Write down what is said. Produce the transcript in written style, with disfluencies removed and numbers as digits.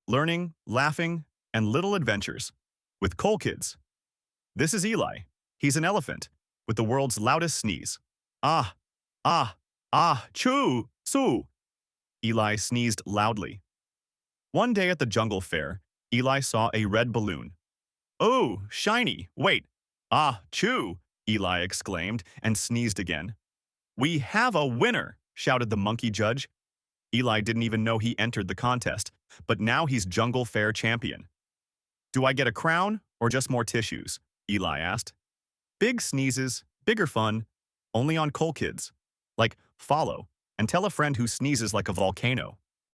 learning, laughing, and little adventures with Cool Kids. This is Eli. He's an elephant with the world's loudest sneeze. Ah, ah, choo, soo. Eli sneezed loudly. One day at the jungle fair, Eli saw a red balloon. Oh, shiny, wait. Ah, choo, Eli exclaimed and sneezed again. We have a winner, shouted the monkey judge. Eli didn't even know he entered the contest, but now he's jungle fair champion. Do I get a crown or just more tissues? Eli asked. Big sneezes, bigger fun, only on Cool Kids. Like, follow and tell a friend who sneezes like a volcano.